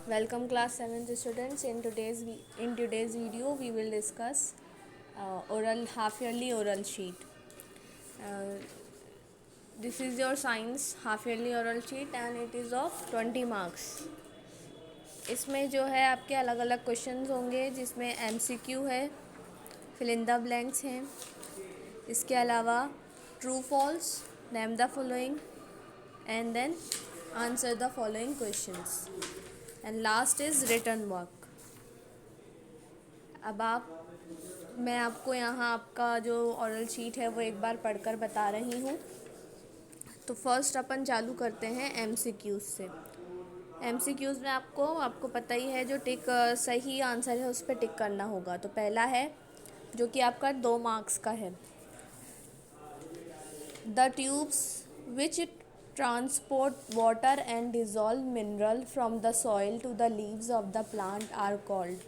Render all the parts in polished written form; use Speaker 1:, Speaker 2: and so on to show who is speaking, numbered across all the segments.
Speaker 1: Welcome class 7th students. In today's video we will discuss oral half yearly oral sheet. Uh, this is your science half yearly oral sheet and it is of 20 marks. इसमें जो है आपके अलग अलग questions होंगे जिसमें MCQ है, fill in the blanks हैं, इसके अलावा true false, name the following and then answer the following questions and last is written work. अब मैं आपको यहाँ आपका जो ऑरल शीट है वो एक बार पढ़कर बता रही हूँ. तो फर्स्ट अपन चालू करते हैं MCQs से. MCQs में आपको पता ही है जो सही आंसर है उस पर टिक करना होगा. तो पहला है जो कि आपका 2 मार्क्स का है. The tubes which transport water and dissolved mineral from the soil to the leaves of the plant are called.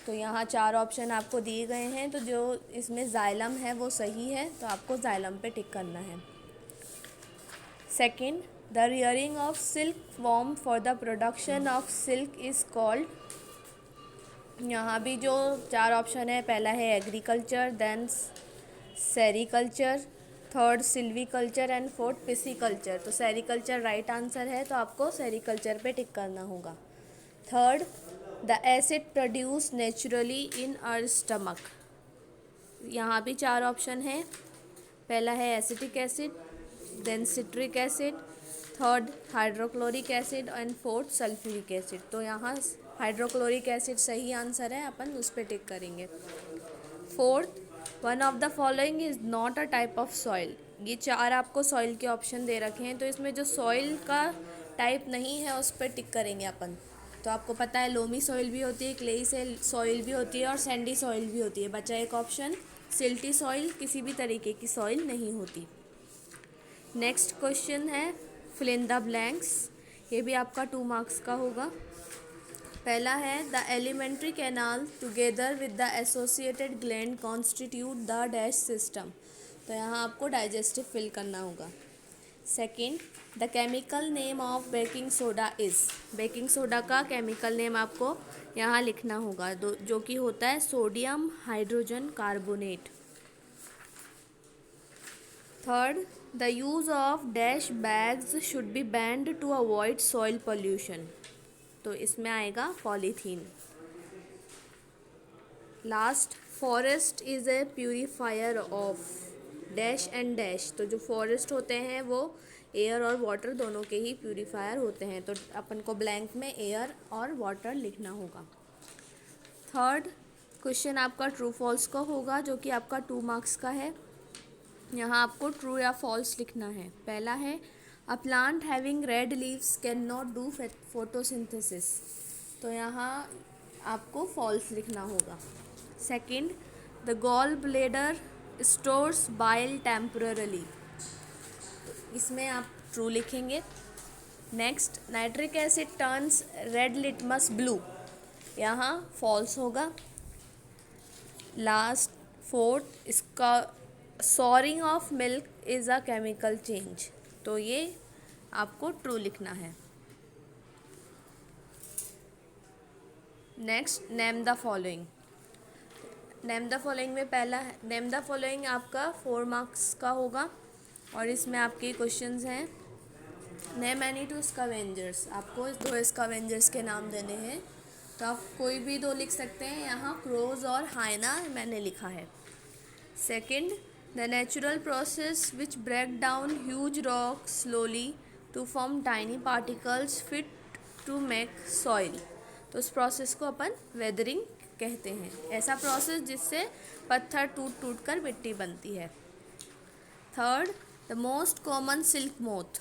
Speaker 1: तो यहाँ 4 ऑप्शन आपको दिए गए हैं. तो जो इसमें जाइलम है वो सही है, तो आपको जाइलम पे टिक करना है. Second, the rearing of silk worm for the production of silk is called. यहाँ भी जो 4 ऑप्शन है, पहला है agriculture, then sericulture, third silviculture and fourth pisciculture. तो सेरिकल्चर राइट आंसर है, तो आपको सेरिकल्चर पे टिक करना होगा. Third, the acid produce naturally in our stomach. यहाँ भी 4 ऑप्शन है, पहला है acetic acid, then citric acid, third hydrochloric acid and fourth sulphuric acid. तो यहाँ हाइड्रोक्लोरिक एसिड सही आंसर है, अपन उस पर टिक करेंगे. Fourth, one of the following is not a type of soil. ये 4 आपको सॉइल के ऑप्शन दे रखे हैं, तो इसमें जो सॉइल का टाइप नहीं है उस पर टिक करेंगे अपन. तो आपको पता है लोमी सॉइल भी होती है, क्लेई सॉइल भी होती है और सैंडी सॉइल भी होती है. बचा एक ऑप्शन सिल्टी सॉइल, किसी भी तरीके की सॉइल नहीं होती. नेक्स्ट क्वेश्चन है फिल इन द ब्लैंक्स. ये भी आपका 2 मार्क्स का होगा. पहला है the alimentary canal together with the associated gland constitute the dash system. तो यहाँ आपको डाइजेस्टिव फिल करना होगा. Second, the chemical name of baking soda is. Baking soda का केमिकल नेम आपको यहाँ लिखना होगा, जो कि होता है sodium hydrogen carbonate. Third, the use of dash bags should be banned to avoid soil pollution. तो इसमें आएगा polythene. Last, forest is a purifier of dash and dash. तो जो फॉरेस्ट होते हैं वो एयर और वाटर दोनों के ही प्यूरीफायर होते हैं. तो अपन को ब्लैंक में एयर और वाटर लिखना होगा. थर्ड क्वेश्चन आपका ट्रू फॉल्स का होगा, जो कि आपका 2 मार्क्स का है. यहाँ आपको ट्रू या फॉल्स लिखना है. पहला है a plant having red leaves can not do photosynthesis. तो यहाँ आपको फॉल्स लिखना होगा. Second, the gall bladder stores bile temporarily. इसमें आप ट्रू लिखेंगे. Next, nitric acid turns red litmus blue. यहाँ फॉल्स होगा. लास्ट, फोर्थ, इसका souring of milk is a chemical change. तो ये आपको ट्रू लिखना है. Next, name the following. Name the following में पहला है नेम द फॉलोइंग आपका 4 मार्क्स का होगा और इसमें आपके क्वेश्चंस हैं. Name any 2 scavengers. आपको 2 स्कैवेंजर्स के नाम देने हैं, तो आप कोई भी 2 लिख सकते हैं. यहाँ क्रोज और हाइना मैंने लिखा है. Second, the natural process which break down huge rocks slowly to form tiny particles fit to make soil. तो उस प्रोसेस को अपन वेदरिंग कहते हैं. ऐसा प्रोसेस जिससे पत्थर टूट टूट कर मिट्टी बनती है. Third, the most common silk moth.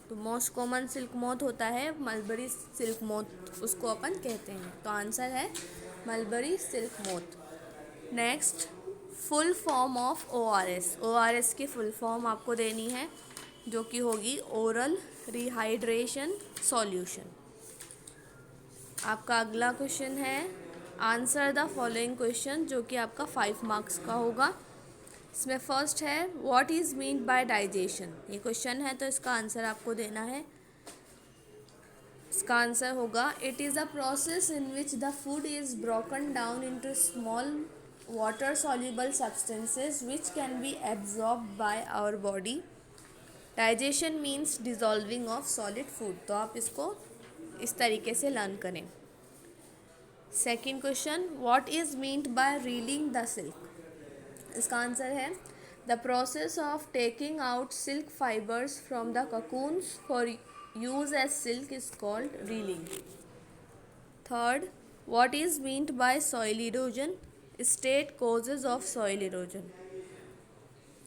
Speaker 1: तो मोस्ट कॉमन सिल्क मोथ होता है मलबरी सिल्क मोथ, उसको अपन कहते हैं. तो आंसर है mulberry silk moth. Next, full form of ORS. ORS की फुल फॉर्म आपको देनी है, जो कि होगी ओरल रिहाइड्रेशन सॉल्यूशन. आपका अगला क्वेश्चन है आंसर द फॉलोइंग क्वेश्चन, जो कि आपका 5 मार्क्स का होगा. इसमें फर्स्ट है what is mean by digestion. ये क्वेश्चन है, तो इसका आंसर आपको देना है. इसका आंसर होगा it is a process in which the food is broken down into small water soluble substances which can be absorbed by our body. Digestion means dissolving of solid food. तो आप इसको इस तरीके से लर्न करें। Second question, what is meant by reeling the silk. इसका answer है the process of taking out silk fibres from the cocoons for use as silk is called railing. Third, what is meant by soil erosion. State causes of soil erosion.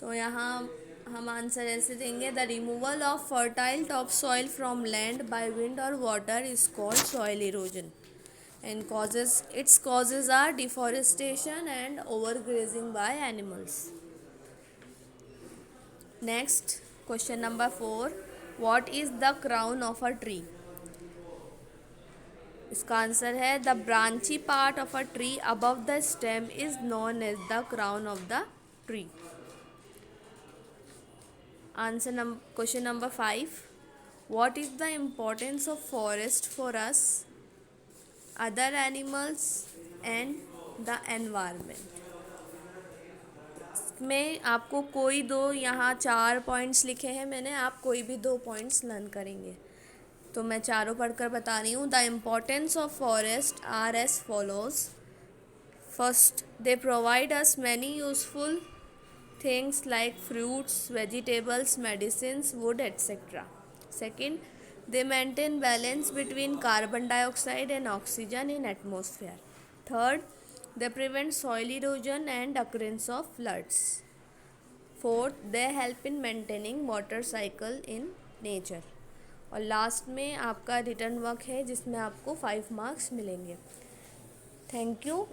Speaker 1: तो यहाँ हम answer ऐसे देंगे the removal of fertile top soil from land by wind और water is called soil erosion and causes its causes are deforestation and overgrazing by animals. Next question number 4, what is the crown of a tree. इसका answer है the branchy part of a tree above the stem is known as the crown of the tree. Answer question number 5, what is the importance of forest for us, other animals and the environment। में आपको कोई दो, यहाँ 4 points लिखे हैं मैंने, आप कोई भी 2 पॉइंट्स लर्न करेंगे। तो मैं चारों पढ़कर बता रही हूँ। The importance of forest are as follows. First, they provide us many useful things like fruits, vegetables, medicines, wood, etc. Second, they maintain balance between carbon dioxide and oxygen in atmosphere. Third, they prevent soil erosion and occurrence of floods. Fourth, they help in maintaining water cycle in nature. और last में आपका written work है जिसमें आपको 5 marks मिलेंगे। Thank you.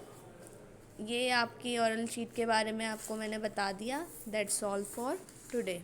Speaker 1: ये आपकी ऑरल sheet के बारे में आपको मैंने बता दिया। That's all for today.